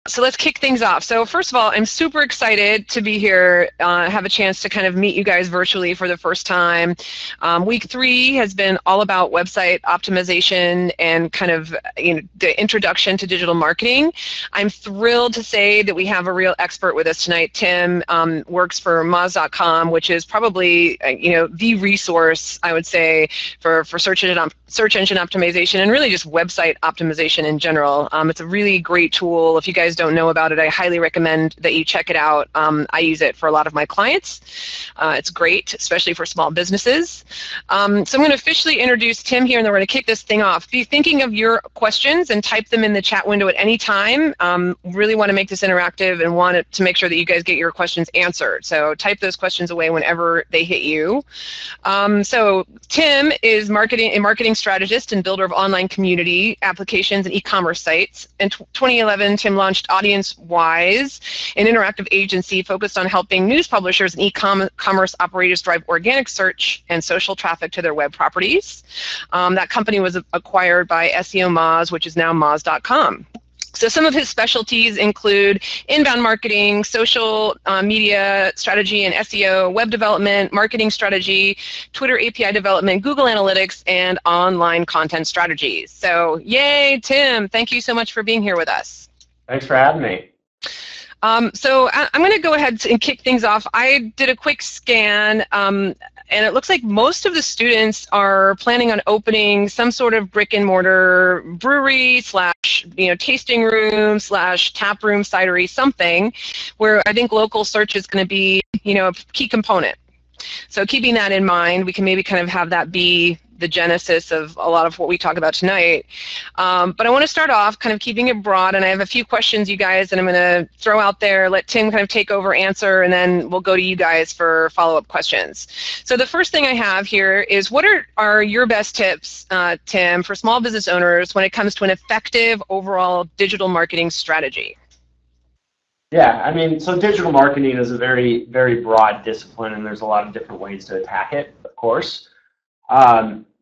So let's kick things off. So first of all, I'm super excited to be here, have a chance to kind of meet you guys virtually for the first time. Week 3 has been all about website optimization and kind of the introduction to digital marketing. I'm thrilled to say that we have a real expert with us tonight. Tim works for Moz.com, which is probably the resource, I would say, for search engine optimization and really just website optimization in general. It's a really great tool. If you guys don't know about it, I highly recommend that you check it out. I use it for a lot of my clients. It's great, especially for small businesses. So I'm going to officially introduce Tim here, and then we're going to kick this thing off. Be thinking of your questions and type them in the chat window at any time. Really want to make this interactive and want to make sure that you guys get your questions answered. So type those questions away whenever they hit you. So Tim is a marketing strategist and builder of online community applications and e-commerce sites. In 2011, Tim launched AudienceWise, an interactive agency focused on helping news publishers and e-commerce operators drive organic search and social traffic to their web properties. That company was acquired by SEO Moz, which is now Moz.com. So some of his specialties include inbound marketing, social media strategy and SEO, web development, marketing strategy, Twitter API development, Google Analytics, and online content strategies. So yay, Tim, thank you so much for being here with us. Thanks for having me. So I'm going to go ahead and kick things off. I did a quick scan, and it looks like most of the students are planning on opening some sort of brick and mortar brewery slash tasting room slash tap room, cidery, something, where I think local search is going to be a key component. So keeping that in mind, we can maybe kind of have that be the genesis of a lot of what we talk about tonight. But I want to start off kind of keeping it broad, and I have a few questions, you guys, and I'm going to throw out there, let Tim kind of take over, answer, and then we'll go to you guys for follow-up questions. So the first thing I have here is, what are your best tips, Tim, for small business owners when it comes to an effective overall digital marketing strategy? Yeah, I mean, so digital marketing is a very, very broad discipline, and there's a lot of different ways to attack it, of course.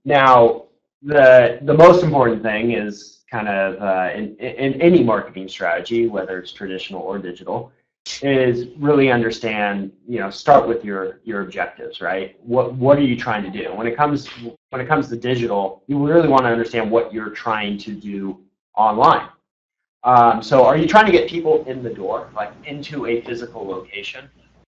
Now, the most important thing is kind of in any marketing strategy, whether it's traditional or digital, is really understand, start with your objectives, right? What are you trying to do? When it comes to digital, you really want to understand what you're trying to do online. So are you trying to get people in the door, like into a physical location?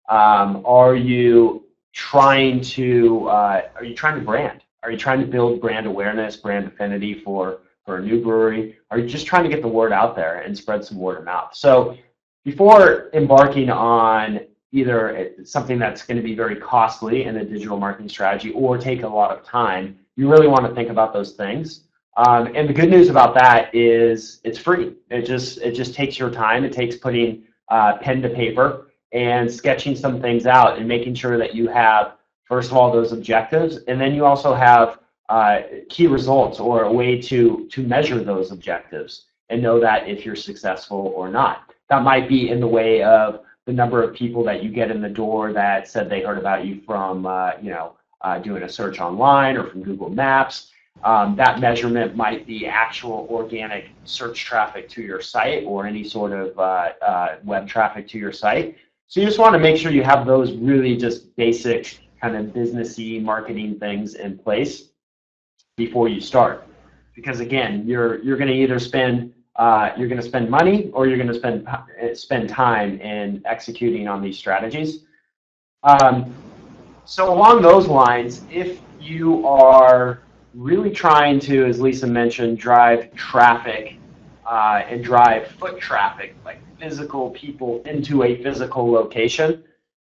Are you trying to brand? Are you trying to build brand awareness, brand affinity for a new brewery? Are you just trying to get the word out there and spread some word of mouth? So before embarking on either something that's going to be very costly in a digital marketing strategy or take a lot of time, you really want to think about those things. And the good news about that is it's free. It just takes your time. It takes putting pen to paper and sketching some things out and making sure that you have, first of all, those objectives, and then you also have key results or a way to measure those objectives and know that if you're successful or not. That might be in the way of the number of people that you get in the door that said they heard about you from doing a search online or from Google Maps. That measurement might be actual organic search traffic to your site or any sort of web traffic to your site. So you just want to make sure you have those really just basic kind of businessy marketing things in place before you start. Because again, you're going to either spend money or you're going to spend time in executing on these strategies. So along those lines, if you are really trying to, as Lisa mentioned, drive traffic and drive foot traffic, like physical people into a physical location,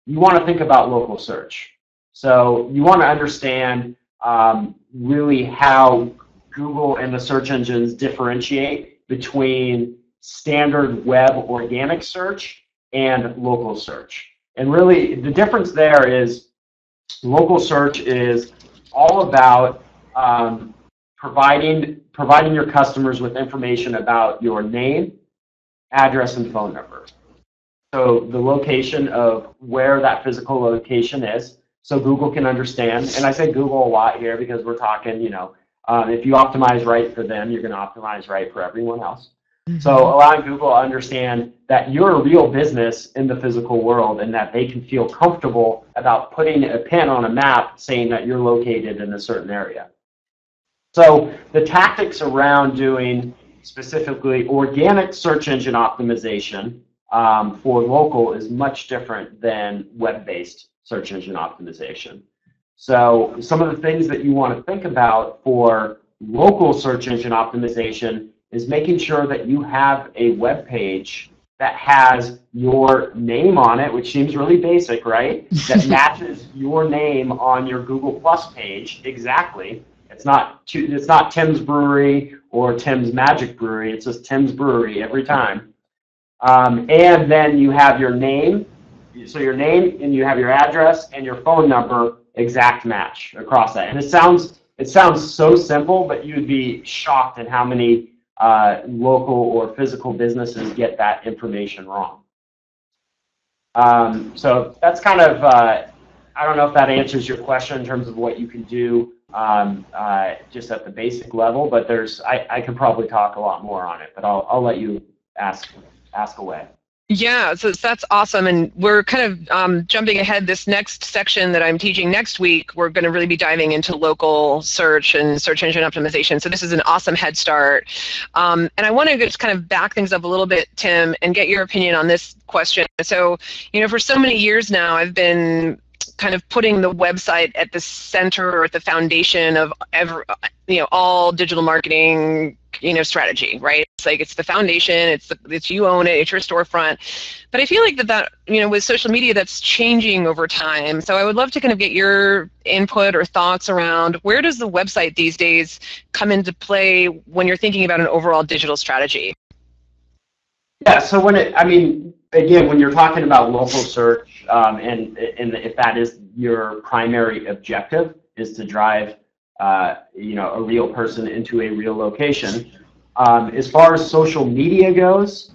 you want to think about local search. So you want to understand really how Google and the search engines differentiate between standard web organic search and local search. And really the difference there is local search is all about providing your customers with information about your name, address, and phone number. So the location of where that physical location is, so Google can understand. And I say Google a lot here because we're talking, if you optimize right for them, you're going to optimize right for everyone else. So allowing Google to understand that you're a real business in the physical world and that they can feel comfortable about putting a pin on a map saying that you're located in a certain area. So the tactics around doing specifically organic search engine optimization for local is much different than web-based search engine optimization. So some of the things that you want to think about for local search engine optimization is making sure that you have a web page that has your name on it, which seems really basic, right? That matches your name on your Google Plus page exactly. It's not Tim's Brewery or Tim's Magic Brewery. It's just Tim's Brewery every time. And then you have your name. So your name, and you have your address and your phone number exact match across that. And it sounds so simple, but you'd be shocked at how many local or physical businesses get that information wrong. So that's kind of, I don't know if that answers your question in terms of what you can do just at the basic level, but I could probably talk a lot more on it, but I'll let you ask away. Yeah, so that's awesome, and we're kind of jumping ahead. This next section that I'm teaching next week, we're going to really be diving into local search and search engine optimization. So this is an awesome head start. And I want to just kind of back things up a little bit, Tim, and get your opinion on this question. So, for so many years now, I've been kind of putting the website at the center or at the foundation of all digital marketing strategy, right? It's like it's the foundation, it's you own it, it's your storefront. But I feel like that with social media, that's changing over time. So I would love to kind of get your input or thoughts around where does the website these days come into play when you're thinking about an overall digital strategy? Yeah, so again, when you're talking about local search, and if that is your primary objective, is to drive a real person into a real location. As far as social media goes,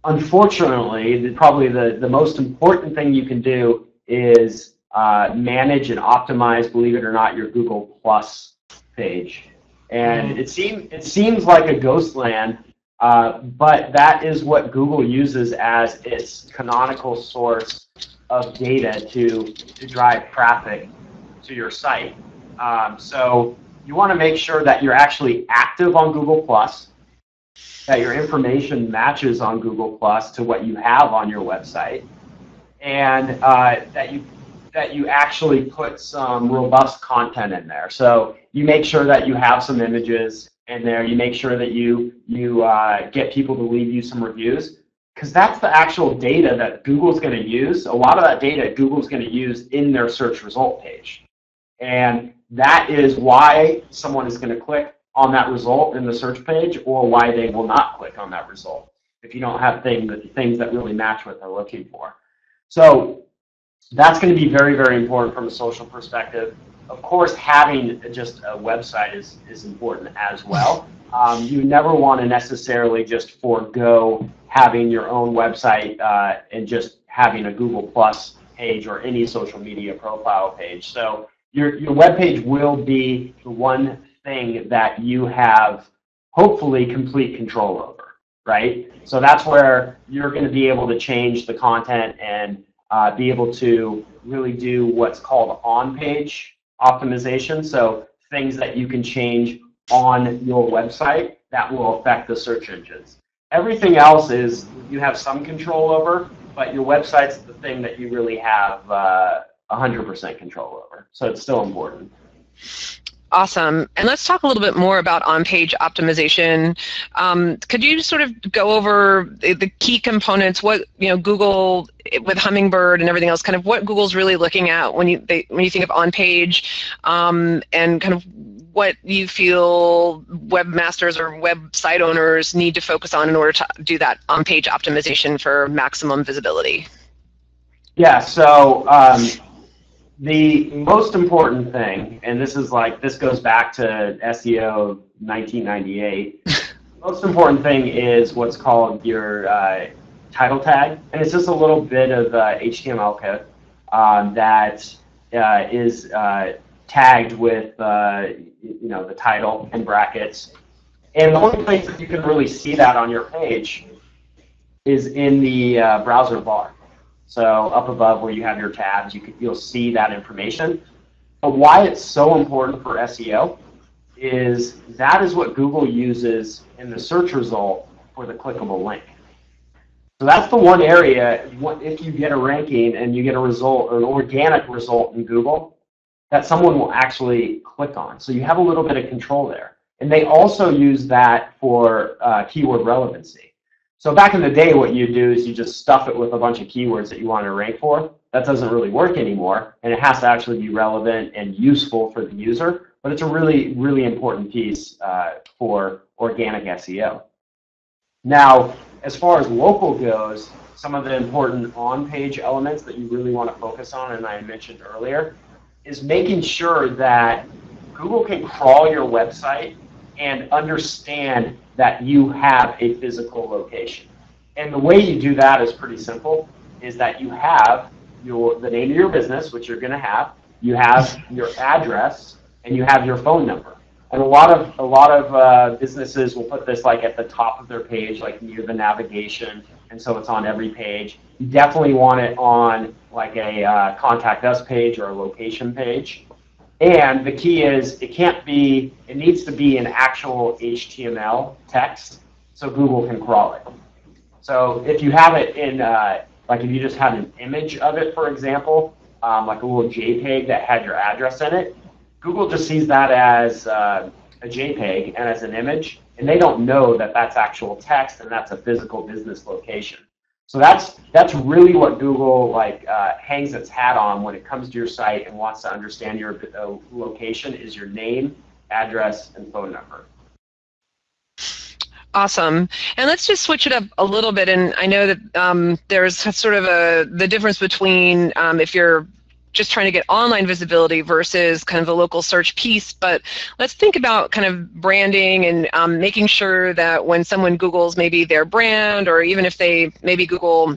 unfortunately, probably the most important thing you can do is manage and optimize, believe it or not, your Google Plus page. And it seems like a ghost land, but that is what Google uses as its canonical source of data to drive traffic to your site. So you want to make sure that you're actually active on Google Plus, that your information matches on Google Plus to what you have on your website, and that you actually put some robust content in there. So you make sure that you have some images in there. You make sure that you get people to leave you some reviews, because that's the actual data that Google's going to use. A lot of that data Google's going to use in their search result page. And that is why someone is going to click on that result in the search page, or why they will not click on that result if you don't have things that really match what they're looking for. So that's going to be very, very important from a social perspective. Of course, having just a website is important as well. You never want to necessarily just forego having your own website and just having a Google Plus page or any social media profile page. So your web page will be the one thing that you have hopefully complete control over, right? So that's where you're going to be able to change the content and be able to really do what's called on-page optimization. So things that you can change on your website that will affect the search engines. Everything else is you have some control over, but your website's the thing that you really have 100% control over. So it's still important. Awesome. And let's talk a little bit more about on-page optimization. Could you sort of go over the key components, what Google with Hummingbird and everything else, kind of what Google's really looking at when you think of on-page, and kind of what you feel webmasters or website owners need to focus on in order to do that on-page optimization for maximum visibility? Yeah. So the most important thing, and this goes back to SEO 1998, the most important thing is what's called your title tag. And it's just a little bit of HTML code that is tagged with the title in brackets. And the only place that you can really see that on your page is in the browser bar. So up above where you have your tabs, you'll see that information. But why it's so important for SEO is that is what Google uses in the search result for the clickable link. So that's the one area, if you get a ranking and you get a result, or an organic result in Google, that someone will actually click on. So you have a little bit of control there. And they also use that for keyword relevancy. So back in the day, what you do is you just stuff it with a bunch of keywords that you want to rank for. That doesn't really work anymore, and it has to actually be relevant and useful for the user. But it's a really, really important piece for organic SEO. Now, as far as local goes, some of the important on-page elements that you really want to focus on, and I mentioned earlier, is making sure that Google can crawl your website and understand that you have a physical location. And the way you do that is pretty simple, is that you have the name of your business, which you're going to have, you have your address, and you have your phone number. And a lot of businesses will put this like at the top of their page, like near the navigation, and so it's on every page. You definitely want it on like a contact us page or a location page. And the key is it needs to be an actual HTML text so Google can crawl it. So if you have it in, like if you just have an image of it, for example, like a little JPEG that had your address in it, Google just sees that as a JPEG and as an image, and they don't know that that's actual text and that's a physical business location. So that's really what Google hangs its hat on when it comes to your site and wants to understand your location is your name, address, and phone number. Awesome. And let's just switch it up a little bit. And I know that there's sort of the difference between if you're just trying to get online visibility versus kind of the local search piece, but let's think about kind of branding and making sure that when someone Googles maybe their brand, or even if they maybe Google,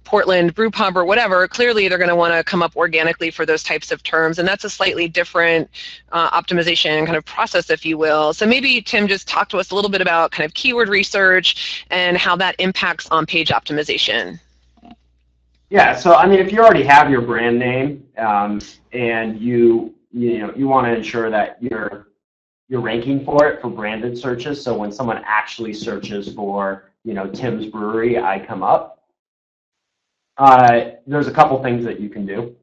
Portland Brew Pub or whatever, clearly they're going to want to come up organically for those types of terms, and that's a slightly different optimization kind of process, if you will. So maybe Tim, just talk to us a little bit about kind of keyword research and how that impacts on-page optimization. Yeah, so I mean, if you already have your brand name and you want to ensure that you're ranking for it for branded searches, so when someone actually searches for Tim's Brewery, I come up. There's a couple things that you can do.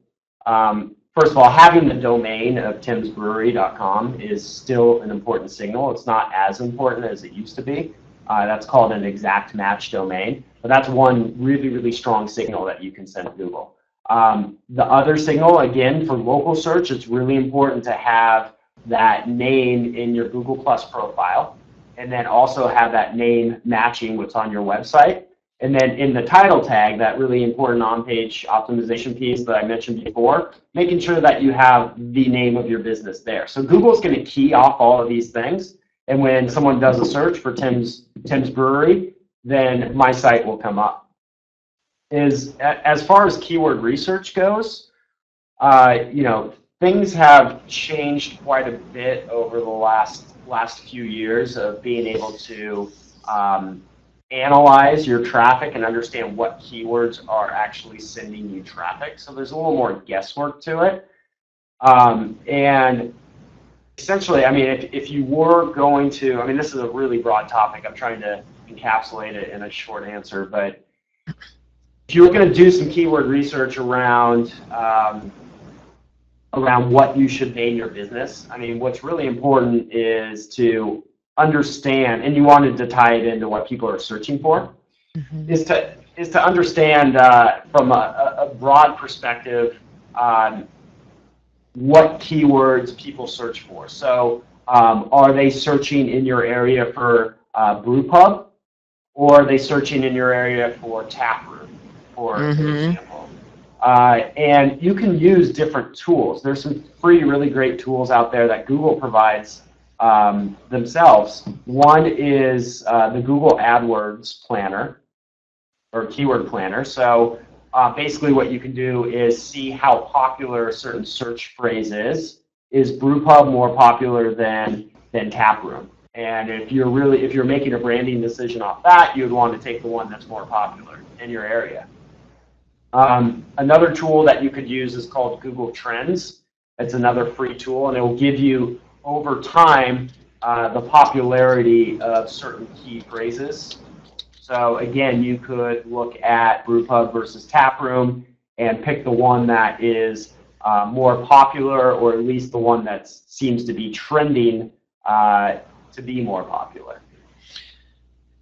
First of all, having the domain of timsbrewery.com is still an important signal. It's not as important as it used to be. That's called an exact match domain. But that's one really, really strong signal that you can send to Google. The other signal, again, for local search, it's really important to have that name in your Google Plus profile, and then also have that name matching what's on your website. And then in the title tag, that really important on-page optimization piece that I mentioned before, making sure that you have the name of your business there. So Google's going to key off all of these things. And when someone does a search for Tim's Brewery, then my site will come up. As far as keyword research goes, things have changed quite a bit over the last few years of being able to analyze your traffic and understand what keywords are actually sending you traffic. So there's a little more guesswork to it. And essentially, I mean, if you were going to, I mean, this is a really broad topic. I'm trying to encapsulate it in a short answer, but if you were going to do some keyword research around what you should name your business, I mean, what's really important is to understand, and you wanted to tie it into what people are searching for, is to understand from a broad perspective what keywords people search for. So are they searching in your area for brew pub, or are they searching in your area for tap room, for example? And you can use different tools. There's some free, really great tools out there that Google provides themselves. One is the Google AdWords Planner, or Keyword Planner. So basically what you can do is see how popular a certain search phrase is. Is brew pub more popular than tap room? And if you're making a branding decision off that, you would want to take the one that's more popular in your area. Another tool that you could use is called Google Trends. It's another free tool, and it will give you over time the popularity of certain key phrases. So again, you could look at brewpub versus taproom and pick the one that is more popular, or at least the one that seems to be trending to be more popular.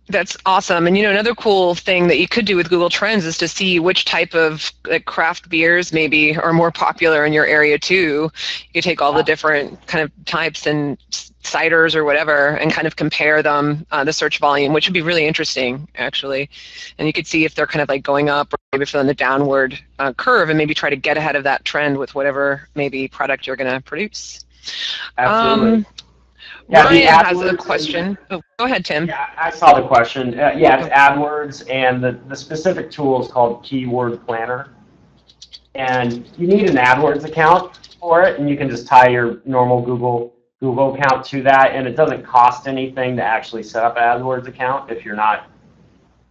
That's awesome. And another cool thing that you could do with Google Trends is to see which type of craft beers maybe are more popular in your area too. You could take all the different kind of types and ciders or whatever and kind of compare them, the search volume, which would be really interesting actually. And you could see if they're kind of like going up or maybe if they're on the downward curve, and maybe try to get ahead of that trend with whatever maybe product you're going to produce. Absolutely. Ryan has a question. Oh, go ahead, Tim. Yeah, I saw the question. Yeah, it's AdWords, and the specific tool is called Keyword Planner. And you need an AdWords account for it, and you can just tie your normal Google account to that, and it doesn't cost anything to actually set up an AdWords account if you're not,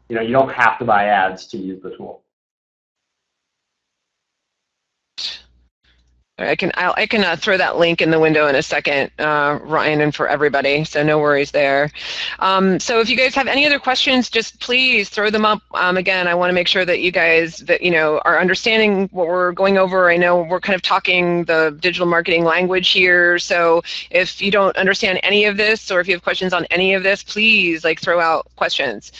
you don't have to buy ads to use the tool. I can throw that link in the window in a second, Ryan, and for everybody, so no worries there. So if you guys have any other questions, just please throw them up. Again, I want to make sure that you guys are understanding what we're going over. I know we're kind of talking the digital marketing language here, so if you don't understand any of this, or if you have questions on any of this, please throw out questions.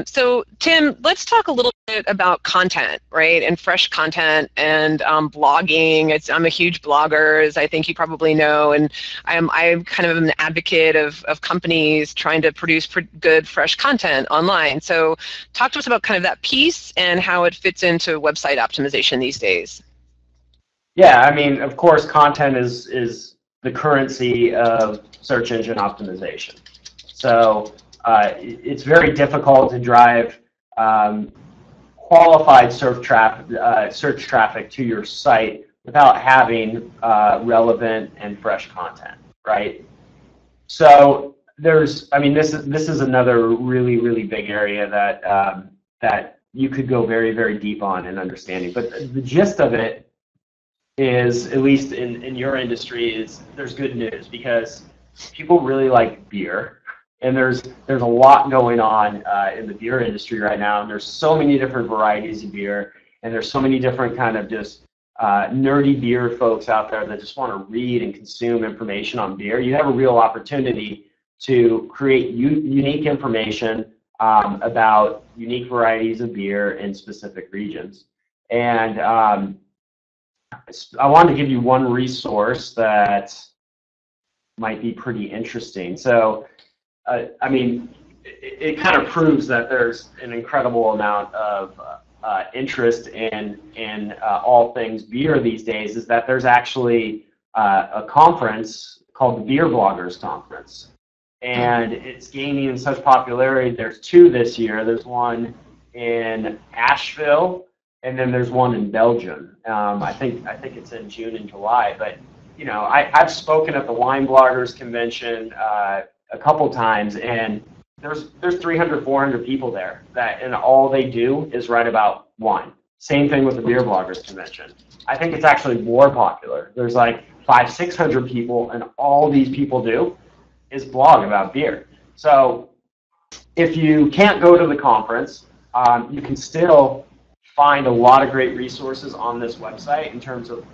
So Tim, let's talk a little bit about content, right, and fresh content and blogging. I'm a huge blogger, as I think you probably know, and I'm kind of an advocate of companies trying to produce good, fresh content online. So talk to us about kind of that piece and how it fits into website optimization these days. Yeah, I mean, of course, content is the currency of search engine optimization. So it's very difficult to drive qualified search traffic to your site without having relevant and fresh content, right? So this is another really big area that you could go very deep on in understanding. But the gist of it is, at least in your industry, is there's good news, because people really like beer, and there's a lot going on in the beer industry right now, and there's so many different varieties of beer, and there's so many different kind of just nerdy beer folks out there that just want to read and consume information on beer. You have a real opportunity to create unique information about unique varieties of beer in specific regions. And I wanted to give you one resource that might be pretty interesting. So, I mean, it kind of proves that there's an incredible amount of interest in all things beer these days, is that there's actually a conference called the Beer Bloggers Conference. And it's gaining such popularity. There's two this year. There's one in Asheville, and then there's one in Belgium. I think it's in June and July. But I've spoken at the Wine Bloggers Convention a couple times, and there's 300, 400 people there and all they do is write about wine. Same thing with the Beer Bloggers Convention. I think it's actually more popular. There's like 500, 600 people, and all these people do is blog about beer. So if you can't go to the conference, you can still find a lot of great resources on this website in terms of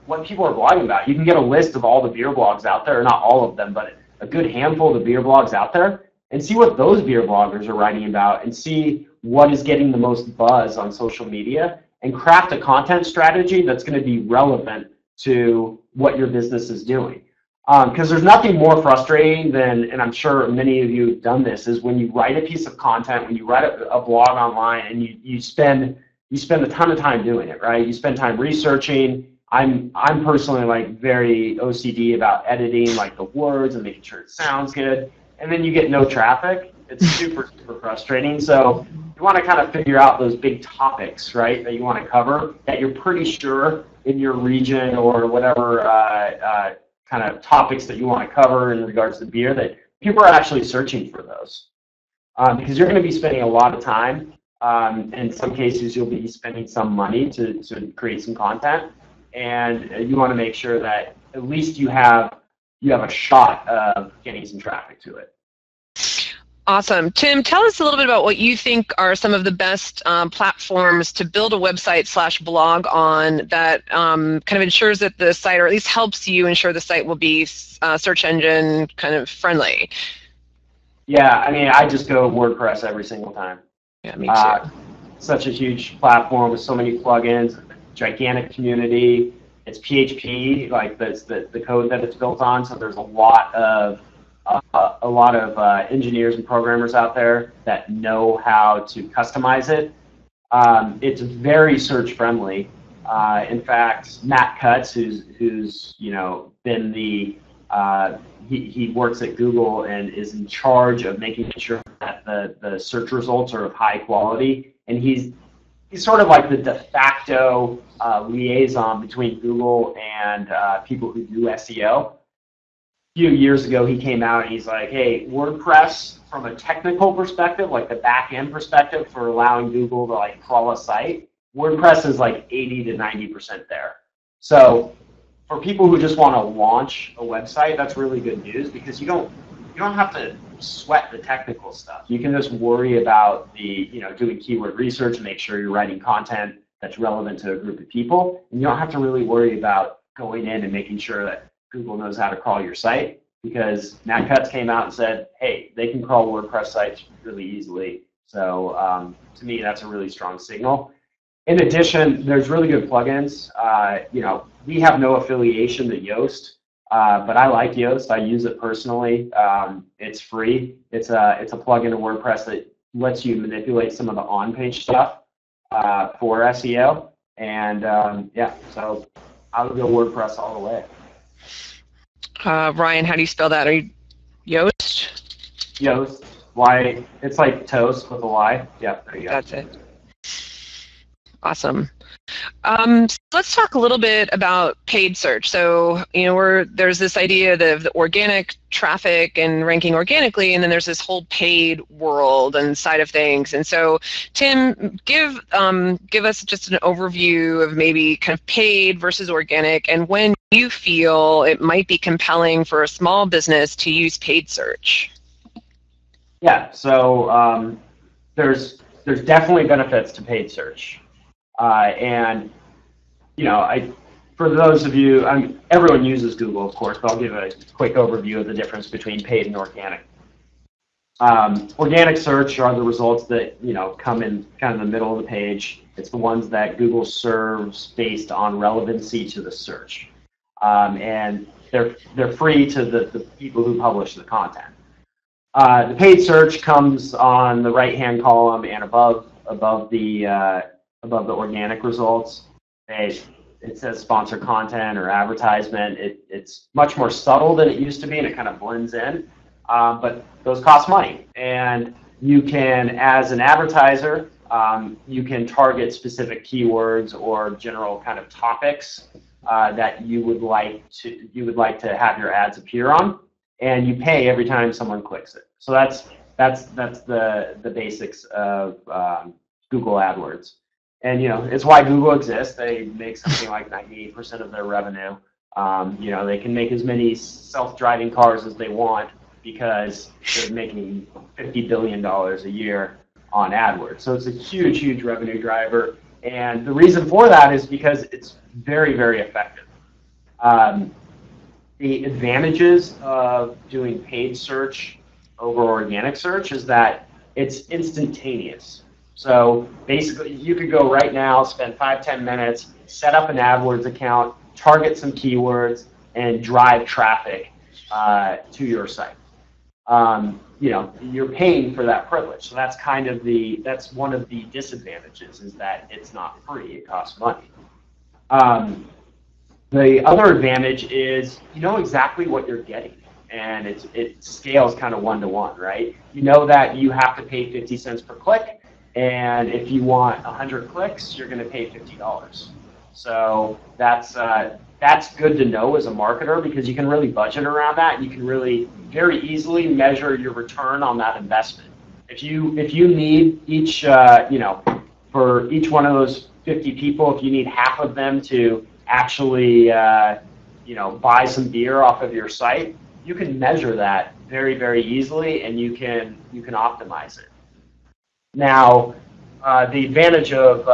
what people are blogging about. You can get a list of all the beer blogs out there, not all of them, but a good handful of the beer blogs out there, and see what those beer bloggers are writing about, and see what is getting the most buzz on social media, and craft a content strategy that's going to be relevant to what your business is doing. Because there's nothing more frustrating than, and I'm sure many of you have done this, is when you write a piece of content, when you write a blog online, and you spend a ton of time doing it, right? You spend time researching. I'm personally very OCD about editing the words and making sure it sounds good, and then you get no traffic. It's super frustrating. So you want to kind of figure out those big topics, right, that you want to cover, that you're pretty sure in your region or whatever kind of topics that you want to cover in regards to beer, that people are actually searching for those because you're going to be spending a lot of time. In some cases, you'll be spending some money to create some content, and you want to make sure that at least you have a shot of getting some traffic to it. Awesome. Tim, tell us a little bit about what you think are some of the best platforms to build a website / blog on that kind of ensures that the site, or at least helps you ensure the site will be search engine kind of friendly. Yeah, I mean, I just go WordPress every single time. Yeah, me too. Such a huge platform with so many plugins, gigantic community. It's PHP, like that's the code that it's built on. So there's a lot of engineers and programmers out there that know how to customize it. It's very search friendly. In fact, Matt Cutts, who's been the he works at Google and is in charge of making sure that the search results are of high quality, and he's sort of like the de facto liaison between Google and people who do SEO. A few years ago, he came out and he's like, hey, WordPress, from a technical perspective, like the back end perspective for allowing Google to like crawl a site, WordPress is like 80 to 90% there. So for people who just want to launch a website, that's really good news because you don't have to sweat the technical stuff. You can just worry about doing keyword research and make sure you're writing content that's relevant to a group of people. And you don't have to really worry about going in and making sure that Google knows how to crawl your site, because Matt Cutts came out and said, hey, they can crawl WordPress sites really easily. So to me, that's a really strong signal. In addition, there's really good plugins. We have no affiliation to Yoast, but I like Yoast. I use it personally. It's free. It's a plugin to WordPress that lets you manipulate some of the on-page stuff for SEO. And so I would go WordPress all the way. Ryan, how do you spell that? Are you Yoast? Yoast. Y. It's like toast with a Y. Yeah, there you go. That's it. Awesome. So let's talk a little bit about paid search. So, there's this idea of the organic traffic and ranking organically, and then there's this whole paid world and side of things. And so, Tim, give us just an overview of maybe kind of paid versus organic, and when you feel it might be compelling for a small business to use paid search. Yeah. So there's definitely benefits to paid search. For those of you, everyone uses Google, of course, but I'll give a quick overview of the difference between paid and organic. Organic search are the results that come in kind of the middle of the page. It's the ones that Google serves based on relevancy to the search, and they're free to the people who publish the content. The paid search comes on the right-hand column and above the organic results. It says sponsored content or advertisement. It's much more subtle than it used to be, and it kind of blends in. But those cost money, and you can, as an advertiser, you can target specific keywords or general kind of topics that you would like to have your ads appear on, and you pay every time someone clicks it. So that's the basics of Google AdWords. And it's why Google exists. They make something like 98% of their revenue. They can make as many self-driving cars as they want because they're making $50 billion a year on AdWords. So it's a huge, huge revenue driver. And the reason for that is because it's very, very effective. The advantages of doing paid search over organic search is that it's instantaneous. So basically, you could go right now, spend 5-10 minutes, set up an AdWords account, target some keywords, and drive traffic to your site. You're paying for that privilege. So that's one of the disadvantages, is that it's not free. It costs money. The other advantage is you know exactly what you're getting, and it scales kind of one-to-one, right? You know that you have to pay 50 cents per click. And if you want 100 clicks, you're going to pay $50. So that's that's good to know as a marketer because you can really budget around that. You can really very easily measure your return on that investment. If you need each for each one of those 50 people, if you need half of them to actually buy some beer off of your site, you can measure that very, very easily, and you can optimize it. Now, the advantage of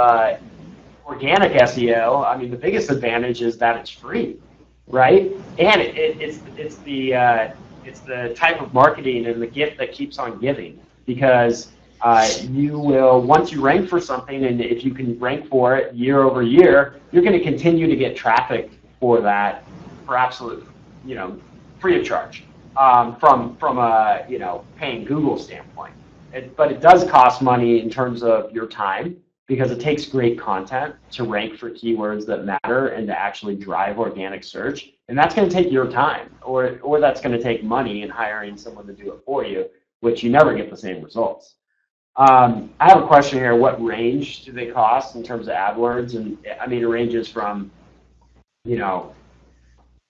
organic SEO, I mean, the biggest advantage is that it's free, right? And it's the type of marketing and the gift that keeps on giving, because you will, once you rank for something, and if you can rank for it year over year, you're going to continue to get traffic for that for absolute, free of charge from a paying Google standpoint. But it does cost money in terms of your time, because it takes great content to rank for keywords that matter and to actually drive organic search. And that's going to take your time, or that's going to take money in hiring someone to do it for you, which you never get the same results. I have a question here. What range do they cost in terms of AdWords? And I mean, it ranges from,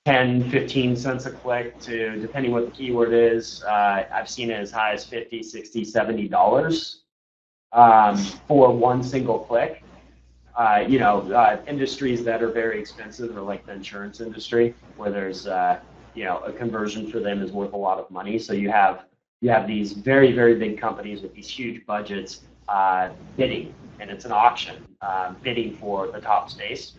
10, 15 cents a click to, depending what the keyword is, I've seen it as high as $50, $60, $70 for one single click. Industries that are very expensive are like the insurance industry, where there's, a conversion for them is worth a lot of money. So you have these very, very big companies with these huge budgets bidding, and it's an auction, bidding for the top space,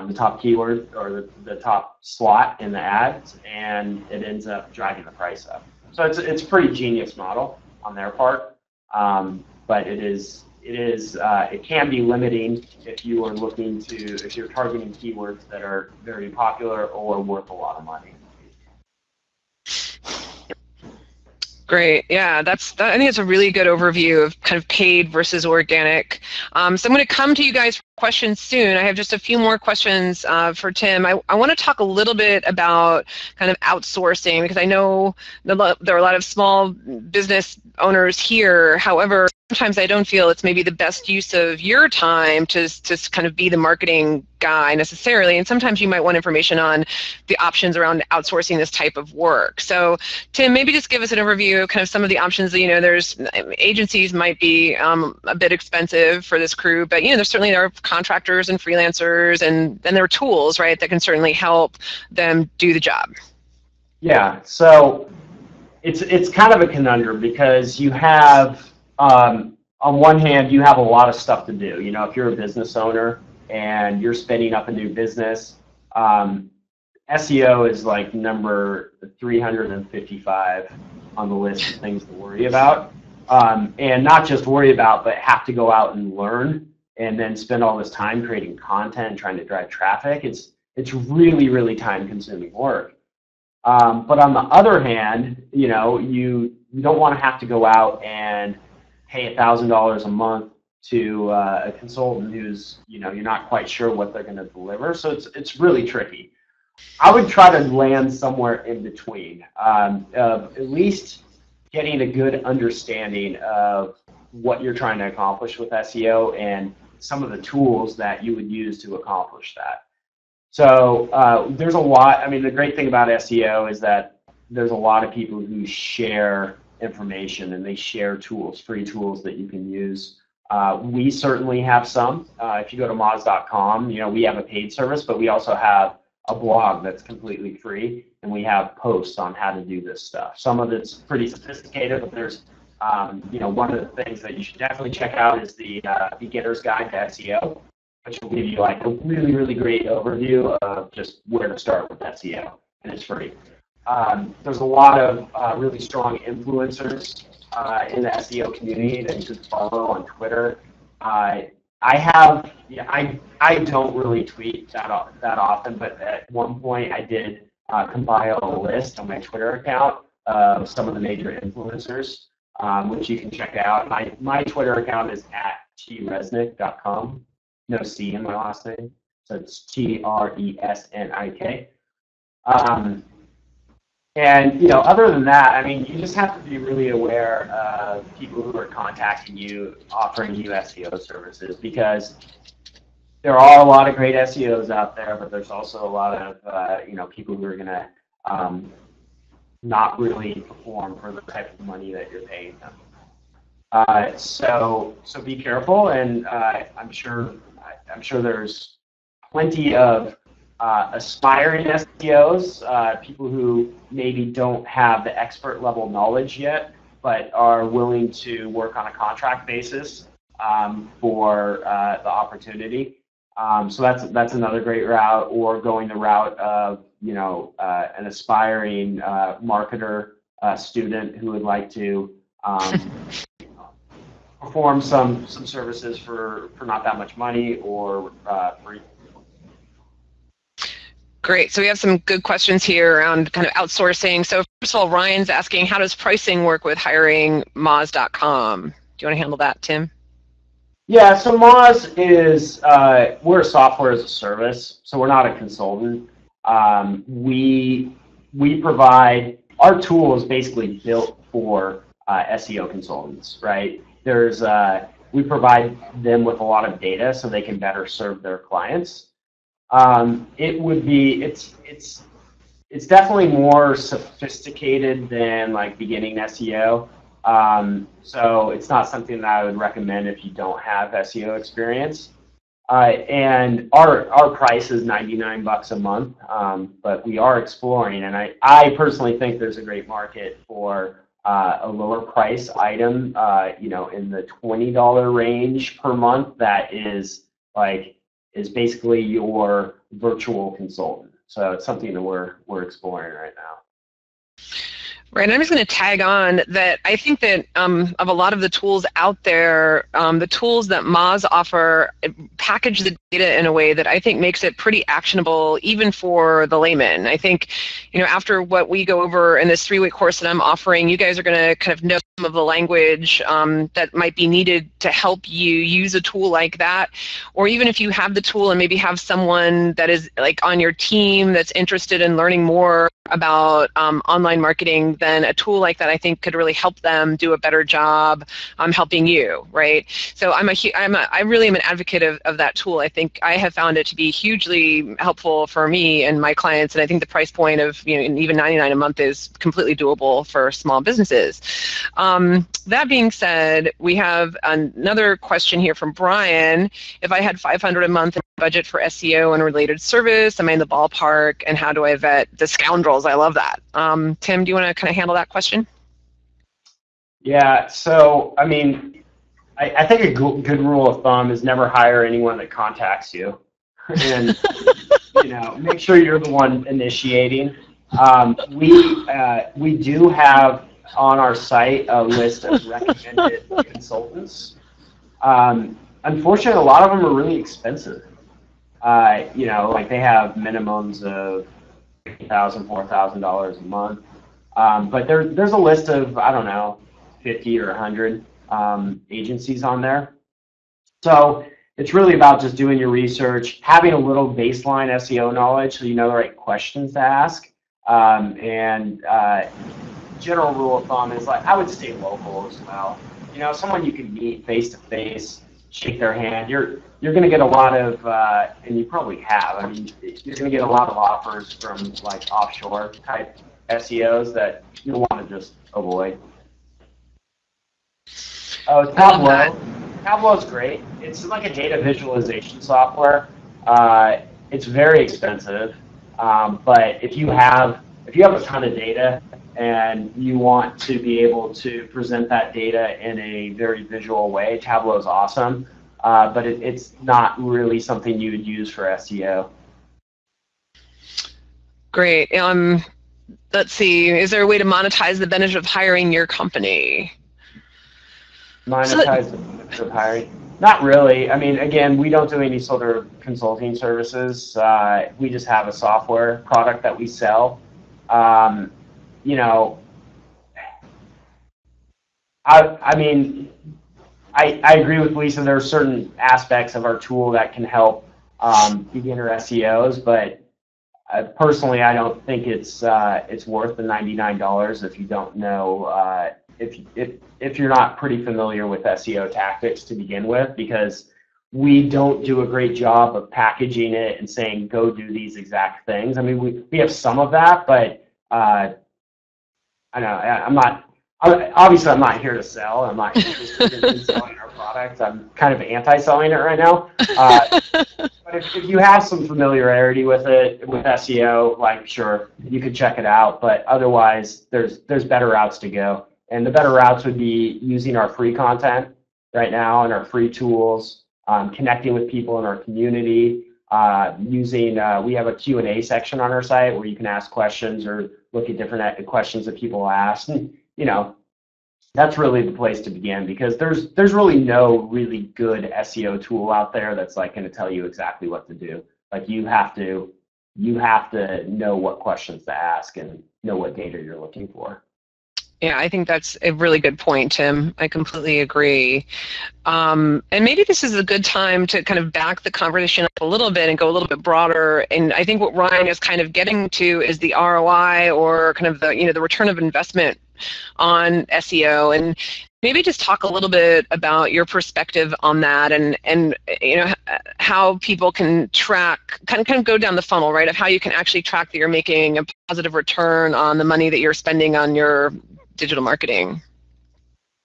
the top keyword, or the top slot in the ads, and it ends up driving the price up. So it's a pretty genius model on their part, but it can be limiting if you are if you're targeting keywords that are very popular or worth a lot of money. Great. Yeah, I think it's a really good overview of kind of paid versus organic. So I'm going to come to you guys for questions soon. I have just a few more questions for Tim. I want to talk a little bit about kind of outsourcing, because I know there are a lot of small business owners here. However, sometimes I don't feel it's maybe the best use of your time to kind of be the marketing guy necessarily, and sometimes you might want information on the options around outsourcing this type of work. So Tim, maybe just give us an overview of kind of some of the options that, there's agencies might be a bit expensive for this crew, but there are contractors and freelancers, and there are tools, right, that can certainly help them do the job. Yeah, so it's kind of a conundrum, because you have on one hand, you have a lot of stuff to do. If you're a business owner and you're spinning up a new business, SEO is like number 355 on the list of things to worry about. And not just worry about, but have to go out and learn, and then spend all this time creating content, trying to drive traffic. It's really, really time-consuming work. But on the other hand, you don't want to have to go out and pay $1,000 a month to a consultant who's, you're not quite sure what they're going to deliver. So it's really tricky. I would try to land somewhere in between, at least getting a good understanding of what you're trying to accomplish with SEO and some of the tools that you would use to accomplish that. So there's a lot. The great thing about SEO is that there's a lot of people who share information, and they share tools, free tools that you can use. We certainly have some. If you go to moz.com, we have a paid service, but we also have a blog that's completely free, and we have posts on how to do this stuff. Some of it's pretty sophisticated, but there's, one of the things that you should definitely check out is the Beginner's Guide to SEO, which will give you like a really, really great overview of just where to start with SEO, and it's free. There's a lot of really strong influencers in the SEO community that you can follow on Twitter. I don't really tweet that often, but at one point I did compile a list on my Twitter account of some of the major influencers, which you can check out. My Twitter account is @tresnik.com. No C in my last name, so it's TRESNIK. And other than that, you just have to be really aware of people who are contacting you, offering you SEO services, because there are a lot of great SEOs out there, but there's also a lot of people who are going to not really perform for the type of money that you're paying them. So be careful, and I'm sure there's plenty of aspiring SEOs, people who maybe don't have the expert level knowledge yet, but are willing to work on a contract basis for the opportunity. So that's another great route, or going the route of an aspiring marketer student who would like to perform some services for not that much money or free. Great. So we have some good questions here around kind of outsourcing. So first of all, Ryan's asking, how does pricing work with hiring Moz.com? Do you want to handle that, Tim? Yeah, so Moz is, we're a software as a service, so we're not a consultant. We provide, our tool is basically built for SEO consultants, right? We provide them with a lot of data so they can better serve their clients. It's definitely more sophisticated than like beginning SEO. So it's not something that I would recommend if you don't have SEO experience. And our price is $99 a month, but we are exploring, and I personally think there's a great market for a lower price item, in the $20 range per month that is basically your virtual consultant. So it's something that we're exploring right now. Right, I'm just going to tag on that I think that of a lot of the tools out there, the tools that Moz offer package the data in a way that I think makes it pretty actionable even for the layman. I think, after what we go over in this 3-week course that I'm offering, you guys are going to kind of know some of the language that might be needed to help you use a tool like that. Or even if you have the tool and maybe have someone that is like on your team that's interested in learning more about online marketing, then a tool like that I think could really help them do a better job helping you, right? So I really am an advocate of that tool. I think I have found it to be hugely helpful for me and my clients, and I think the price point of even $99 a month is completely doable for small businesses. That being said, we have another question here from Brian. If I had $500 a month in budget for SEO and related service, am I in the ballpark, and how do I vet the scoundrels? I love that. Tim, do you want to kind of handle that question? Yeah, so I mean, I think a good rule of thumb is never hire anyone that contacts you, and make sure you're the one initiating. We do have on our site a list of recommended consultants. Unfortunately, a lot of them are really expensive. Like they have minimums of $3,000, $4,000 a month. But there's a list of, I don't know, 50 or 100 agencies on there. So it's really about just doing your research, having a little baseline SEO knowledge so you know the right questions to ask. General rule of thumb is I would stay local as well. Someone you can meet face to face, shake their hand. You're going to get a lot of, and you probably have. I mean, you're going to get a lot of offers from offshore type SEOs that you'll want to just avoid. Oh, Tableau. Tableau is great. It's like a data visualization software. It's very expensive, but if you have a ton of data and you want to be able to present that data in a very visual way, Tableau is awesome. But it's not really something you would use for SEO. Great. Let's see. Is there a way to monetize the benefit of hiring your company? Monetize the benefit of hiring? Not really. I mean, again, we don't do any sort of consulting services. We just have a software product that we sell. I agree with Lisa. There are certain aspects of our tool that can help beginner SEOs, but personally, I don't think it's worth the $99 if you don't know if you're not pretty familiar with SEO tactics to begin with, because we don't do a great job of packaging it and saying, go do these exact things. I mean, we have some of that, but I know obviously I'm not here to sell. I'm not interested in selling our product. I'm kind of anti-selling it right now. But if you have some familiarity with it, with SEO, like sure, you could check it out. But otherwise, there's better routes to go. And the better routes would be using our free content right now and our free tools, connecting with people in our community, we have a Q&A section on our site where you can ask questions or look at different questions that people ask. And, that's really the place to begin, because there's really no really good SEO tool out there that's like going to tell you exactly what to do. Like you have to know what questions to ask and know what data you're looking for. Yeah, I think that's a really good point, Tim. I completely agree. And maybe this is a good time to kind of back the conversation up a little bit and go a little bit broader. And I think what Ryan is kind of getting to is the ROI, or kind of the return of investment on SEO. And maybe just talk a little bit about your perspective on that, and how people can track, kind of go down the funnel, right, of how you can actually track that you're making a positive return on the money that you're spending on your digital marketing.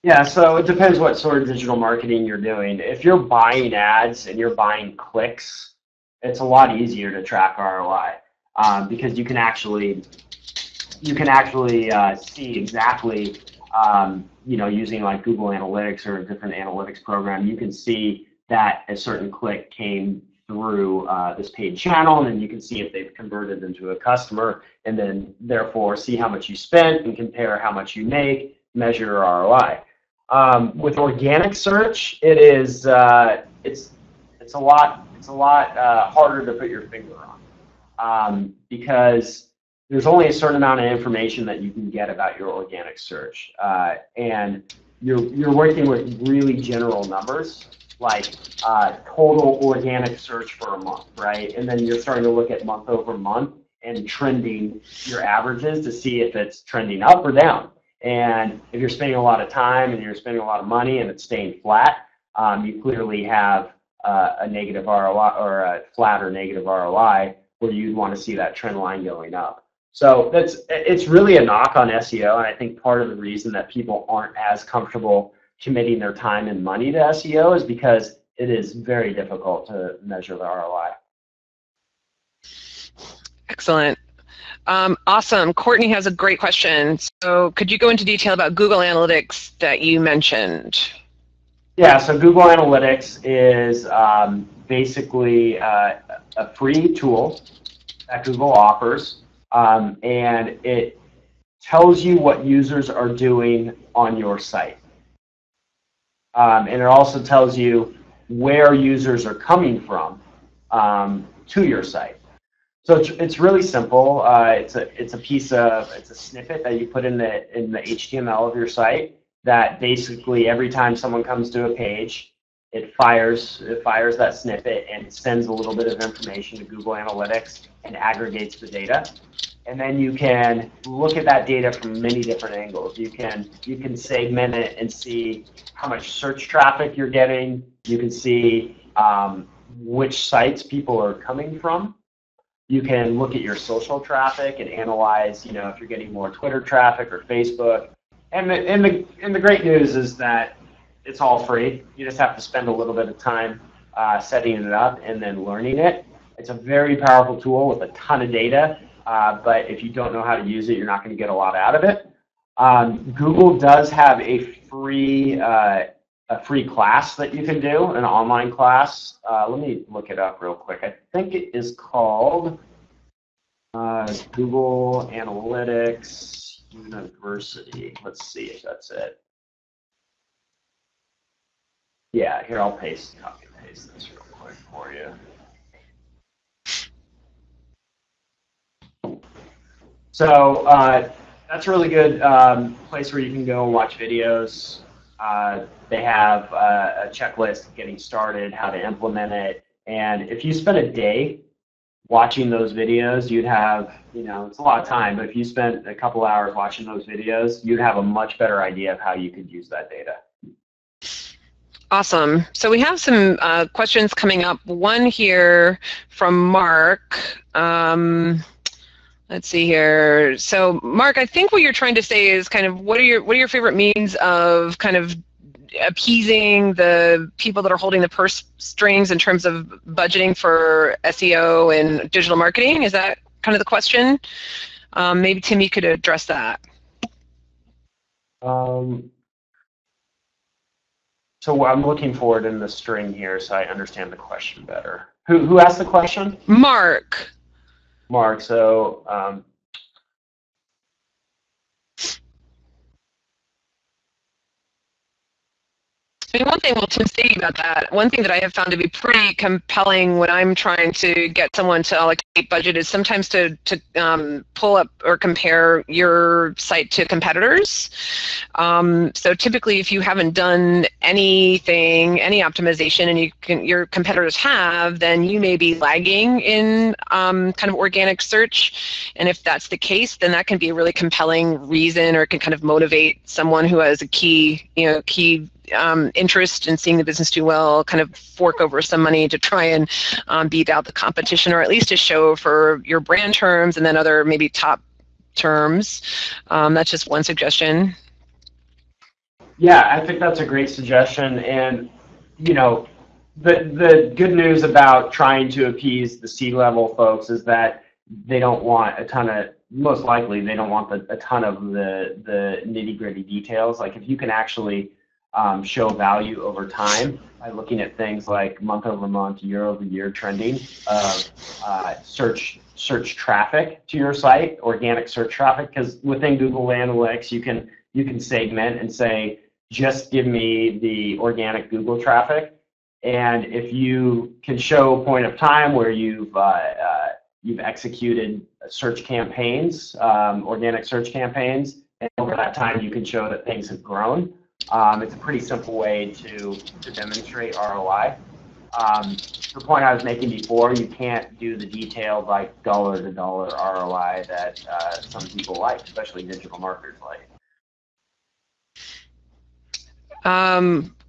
Yeah, so it depends what sort of digital marketing you're doing. If you're buying ads and you're buying clicks, it's a lot easier to track ROI, because you can actually see exactly, using like Google Analytics or a different analytics program, you can see that a certain click came through this paid channel, and then you can see if they've converted into a customer, and then therefore see how much you spent and compare how much you make, measure your ROI. With organic search, it's a lot harder to put your finger on, because there's only a certain amount of information that you can get about your organic search, and you're working with really general numbers, like total organic search for a month, right? And then you're starting to look at month over month and trending your averages to see if it's trending up or down. And if you're spending a lot of time and you're spending a lot of money and it's staying flat, you clearly have a negative ROI, or a flat or negative ROI, where you'd want to see that trend line going up. So it's really a knock on SEO, and I think part of the reason that people aren't as comfortable committing their time and money to SEO is because it is very difficult to measure the ROI. Excellent. Awesome. Courtney has a great question. So could you go into detail about Google Analytics that you mentioned? Yeah, so Google Analytics is basically a free tool that Google offers, and it tells you what users are doing on your site. And it also tells you where users are coming from to your site. So it's really simple. It's a snippet that you put in the HTML of your site that basically every time someone comes to a page, it fires that snippet and sends a little bit of information to Google Analytics and aggregates the data. And then you can look at that data from many different angles. You can segment it and see how much search traffic you're getting. You can see which sites people are coming from. You can look at your social traffic and analyze, if you're getting more Twitter traffic or Facebook. And the great news is that it's all free. You just have to spend a little bit of time setting it up and then learning it. It's a very powerful tool with a ton of data, but if you don't know how to use it, you're not going to get a lot out of it. Google does have a free class that you can do, an online class. Let me look it up real quick. I think it is called Google Analytics University. Let's see if that's it. Yeah, here, I'll copy and paste this real quick for you. So that's a really good place where you can go and watch videos. They have a checklist getting started, how to implement it, and if you spend a day watching those videos, you'd have, it's a lot of time, but if you spent a couple hours watching those videos, you'd have a much better idea of how you could use that data. Awesome. So we have some questions coming up. One here from Mark. Let's see here. So Mark, I think what you're trying to say is kind of what are your favorite means of kind of appeasing the people that are holding the purse strings in terms of budgeting for SEO and digital marketing? Is that kind of the question? Maybe Tim, you could address that. So I'm looking forward in the string here so I understand the question better. Who asked the question? Mark. Mark, so I mean, one thing, well, Tim's thinking about that, one thing that I have found to be pretty compelling when I'm trying to get someone to allocate budget is sometimes to pull up or compare your site to competitors. So typically, if you haven't done anything, any optimization, and your competitors have, then you may be lagging in kind of organic search. And if that's the case, then that can be a really compelling reason, or it can kind of motivate someone who has a key interest in seeing the business do well, kind of fork over some money to try and beat out the competition, or at least to show for your brand terms and then other maybe top terms. That's just one suggestion. Yeah, I think that's a great suggestion. And, the good news about trying to appease the C-level folks is that they don't want most likely they don't want a ton of the nitty-gritty details. Like if you can actually show value over time by looking at things like month-over-month, year-over-year trending of search traffic to your site, organic search traffic, because within Google Analytics you can segment and say, just give me the organic Google traffic. And if you can show a point of time where you've executed search campaigns, organic search campaigns, and over that time you can show that things have grown. It's a pretty simple way to demonstrate ROI. The point I was making before, you can't do the detailed like dollar-to-dollar ROI that some people like, especially digital marketers like.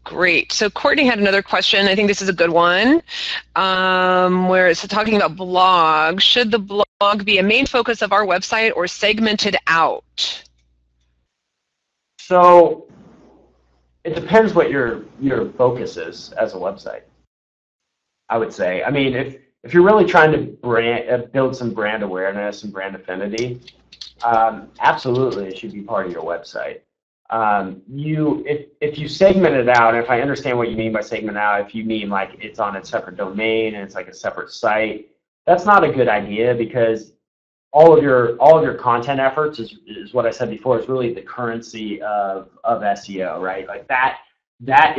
Great. So Courtney had another question. I think this is a good one, where it's talking about blogs. Should the blog be a main focus of our website or segmented out? So it depends what your focus is as a website, I would say. I mean, if you're really trying to build some brand awareness and brand affinity, absolutely it should be part of your website. If you segment it out, and if I understand what you mean by segment out, if you mean like it's on a separate domain and it's like a separate site, that's not a good idea, because all of your content efforts is what I said before, is really the currency of SEO, right? Like that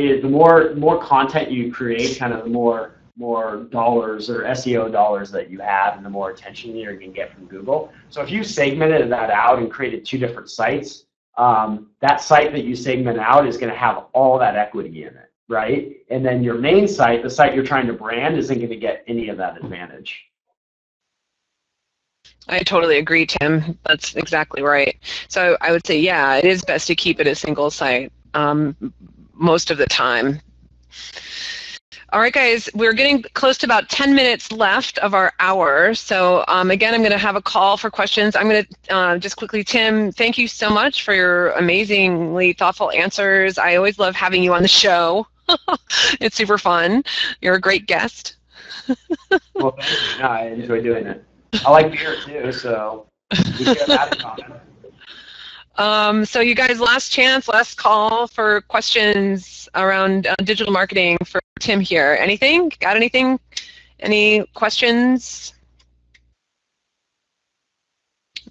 is the more content you create, kind of the more dollars or SEO dollars that you have, and the more attention you're going to get from Google. So if you segmented that out and created two different sites, that site that you segment out is going to have all that equity in it, right? And then your main site, the site you're trying to brand, isn't going to get any of that advantage. I totally agree, Tim. That's exactly right. So I would say, yeah, it is best to keep it a single site most of the time. All right, guys, we're getting close to about 10 minutes left of our hour. So again, I'm going to have a call for questions. I'm going to just quickly, Tim, thank you so much for your amazingly thoughtful answers. I always love having you on the show. It's super fun. You're a great guest. Well, thank you. No, I enjoy doing it. I like beer too, so we share that in common. So you guys, last chance, last call for questions around digital marketing for Tim here. Anything? Got anything? Any questions?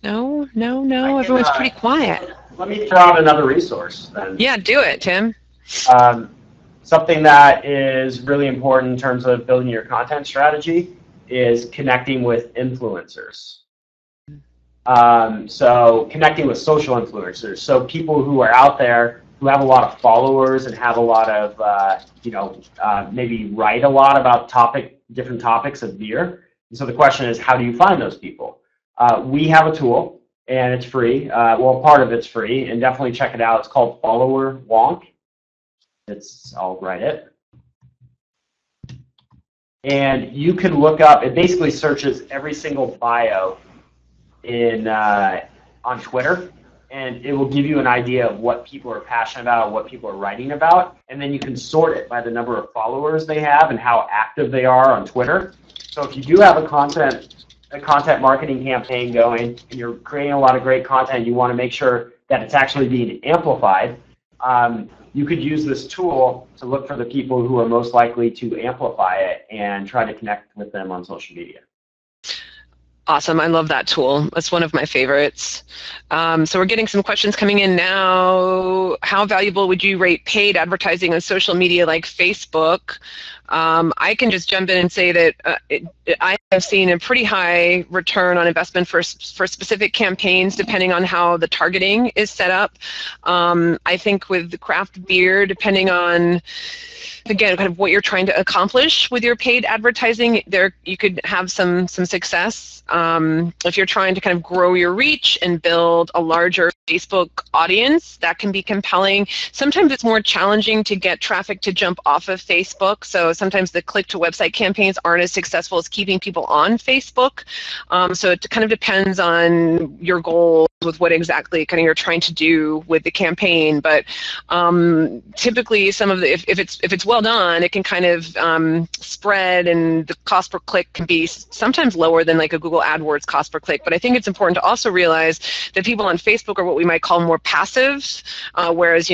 No. Everyone's pretty quiet. Let me throw out another resource then. Yeah, do it, Tim. Something that is really important in terms of building your content strategy is connecting with influencers. So connecting with social influencers, so people who are out there who have a lot of followers and have a lot of, maybe write a lot about different topics of beer. And so the question is, how do you find those people? We have a tool, and it's free. Well, part of it's free, and definitely check it out. It's called Follower Wonk. I'll write it. And you can look up, it basically searches every single bio on Twitter, and it will give you an idea of what people are passionate about, what people are writing about, and then you can sort it by the number of followers they have and how active they are on Twitter. So if you do have a content marketing campaign going and you're creating a lot of great content, you want to make sure that it's actually being amplified, you could use this tool to look for the people who are most likely to amplify it and try to connect with them on social media. Awesome. I love that tool. That's one of my favorites. So we're getting some questions coming in now. How valuable would you rate paid advertising on social media like Facebook? I can just jump in and say that I have seen a pretty high return on investment for specific campaigns depending on how the targeting is set up. I think with craft beer, depending on, again, kind of what you're trying to accomplish with your paid advertising, there you could have some success. If you're trying to kind of grow your reach and build a larger Facebook audience, that can be compelling. Sometimes it's more challenging to get traffic to jump off of Facebook, so sometimes the click-to-website campaigns aren't as successful as keeping people on Facebook. So it kind of depends on your goals with what exactly kind of you're trying to do with the campaign. But typically, some of the if it's well done, it can kind of spread, and the cost per click can be sometimes lower than like a Google AdWords cost per click. But I think it's important to also realize that people on Facebook are what we might call more passive, whereas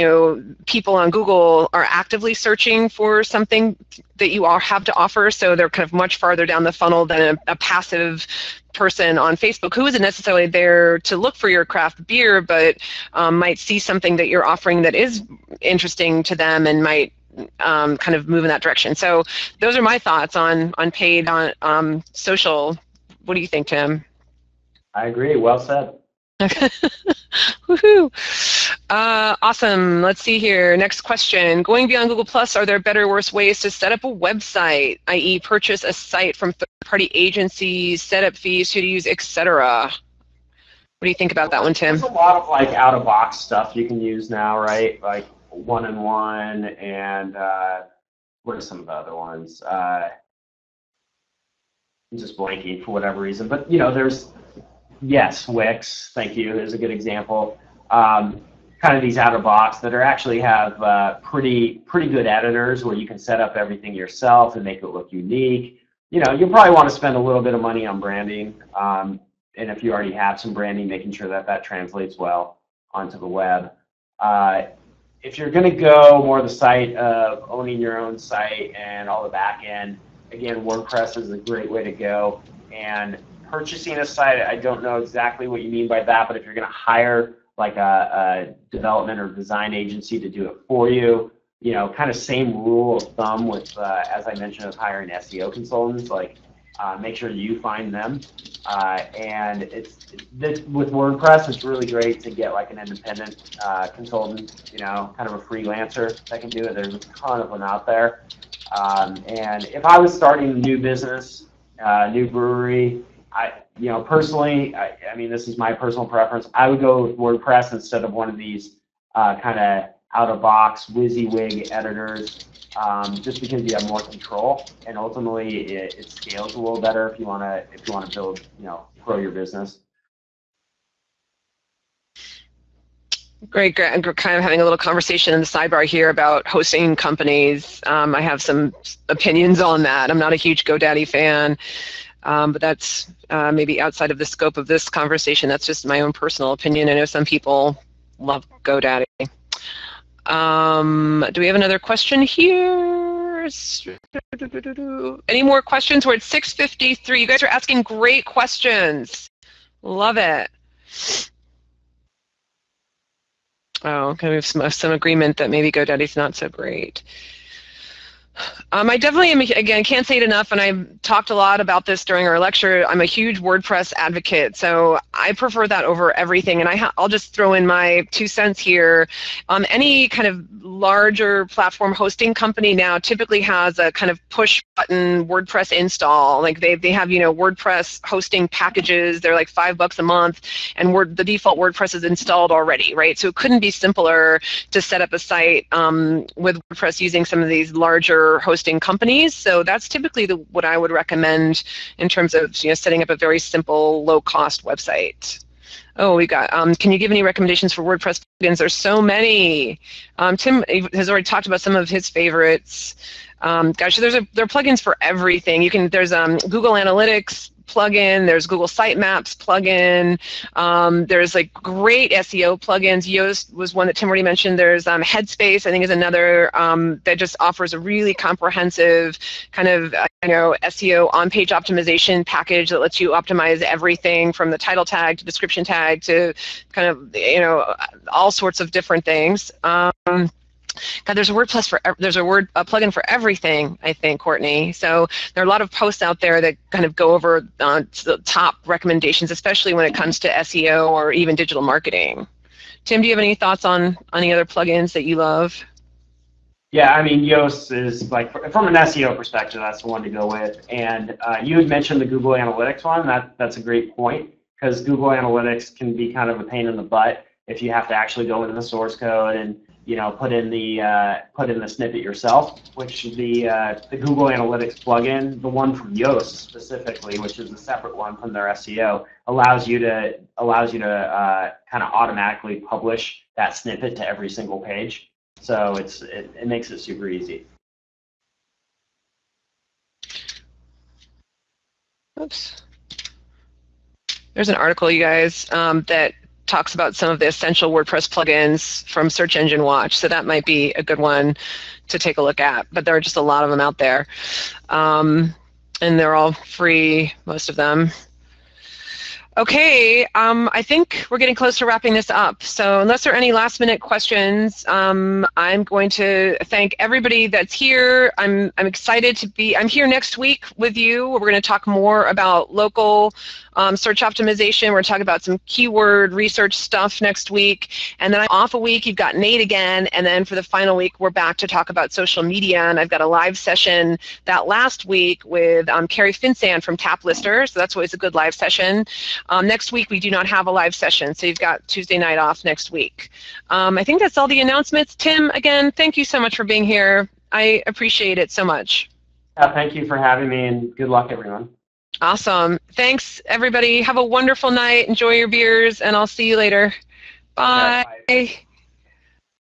people on Google are actively searching for something that you all have to offer. So they're kind of much farther down the funnel than a passive person on Facebook who isn't necessarily there to look for your craft beer, but might see something that you're offering that is interesting to them and might kind of move in that direction. So those are my thoughts on paid on social. What do you think, Tim? I agree. Well said. Woohoo! Awesome. Let's see here. Next question. Going beyond Google Plus, are there better or worse ways to set up a website, i.e. purchase a site from third-party agencies, setup fees, who to use, etc.? What do you think about that one, Tim? There's a lot of like out-of-box stuff you can use now, right? Like one-on-one and what are some of the other ones? I'm just blanking for whatever reason. But, there's, yes, Wix, thank you, is a good example. Kind of these out-of-box that actually have pretty good editors where you can set up everything yourself and make it look unique. You'll probably want to spend a little bit of money on branding. And if you already have some branding, making sure that translates well onto the web. If you're going to go more the site of owning your own site and all the back end, again, WordPress is a great way to go. And purchasing a site, I don't know exactly what you mean by that, but if you're going to hire like a development or design agency to do it for you, kind of same rule of thumb with, as I mentioned, of hiring SEO consultants, like make sure you find them. And with WordPress, it's really great to get like an independent consultant, kind of a freelancer that can do it. There's a ton of them out there. And if I was starting a new business, new brewery, personally, I mean, this is my personal preference. I would go with WordPress instead of one of these kind of out-of-box WYSIWYG editors, just because you have more control, and ultimately it scales a little better if you want to build, grow your business. Great. We're kind of having a little conversation in the sidebar here about hosting companies. I have some opinions on that. I'm not a huge GoDaddy fan. But that's maybe outside of the scope of this conversation. That's just my own personal opinion. I know some people love GoDaddy. Do we have another question here? Any more questions? We're at 6:53. You guys are asking great questions. Love it. Oh, okay, we have some agreement that maybe GoDaddy's not so great. I definitely am, again, can't say it enough, and I've talked a lot about this during our lecture. I'm a huge WordPress advocate, so I prefer that over everything. And I'll just throw in my 2 cents here. Any kind of larger platform hosting company now typically has a kind of push button WordPress install. Like they have, WordPress hosting packages. They're like $5 a month, and the default WordPress is installed already, right? So it couldn't be simpler to set up a site with WordPress using some of these larger hosting companies. So that's typically what I would recommend in terms of setting up a very simple, low-cost website. Oh, we got. Can you give any recommendations for WordPress plugins? There's so many. Tim has already talked about some of his favorites. Gosh, there are plugins for everything. There's Google Analytics plugin, there's Google Sitemaps plugin, there's like great SEO plugins. Yoast was one that Tim already mentioned. There's Headspace, I think, is another that just offers a really comprehensive kind of SEO on-page optimization package that lets you optimize everything from the title tag to description tag to kind of all sorts of different things. God, there's a plugin for everything, I think, Courtney. So there are a lot of posts out there that kind of go over the top recommendations, especially when it comes to SEO or even digital marketing. Tim, do you have any thoughts on any other plugins that you love? Yeah, I mean, Yoast is, like, from an SEO perspective, that's the one to go with. And you had mentioned the Google Analytics one. That's a great point, because Google Analytics can be kind of a pain in the butt if you have to actually go into the source code and put in the snippet yourself, which the Google Analytics plugin, the one from Yoast specifically, which is a separate one from their SEO, allows you to kind of automatically publish that snippet to every single page. So it makes it super easy. Oops. There's an article, you guys, that talks about some of the essential WordPress plugins from Search Engine Watch, so that might be a good one to take a look at. But there are just a lot of them out there, and they're all free, most of them. Okay, I think we're getting close to wrapping this up. So unless there are any last-minute questions, I'm going to thank everybody that's here. I'm excited to be. I'm here next week with you. We're going to talk more about local search optimization. We're going to talk about some keyword research stuff next week. And then I'm off a week. You've got Nate again. And then for the final week, we're back to talk about social media. And I've got a live session that last week with Carrie Finsan from TapLister. So that's always a good live session. Next week, we do not have a live session. So you've got Tuesday night off next week. I think that's all the announcements. Tim, again, thank you so much for being here. I appreciate it so much. Thank you for having me, and good luck, everyone. Awesome. Thanks, everybody. Have a wonderful night. Enjoy your beers, and I'll see you later. Bye. Yeah, bye.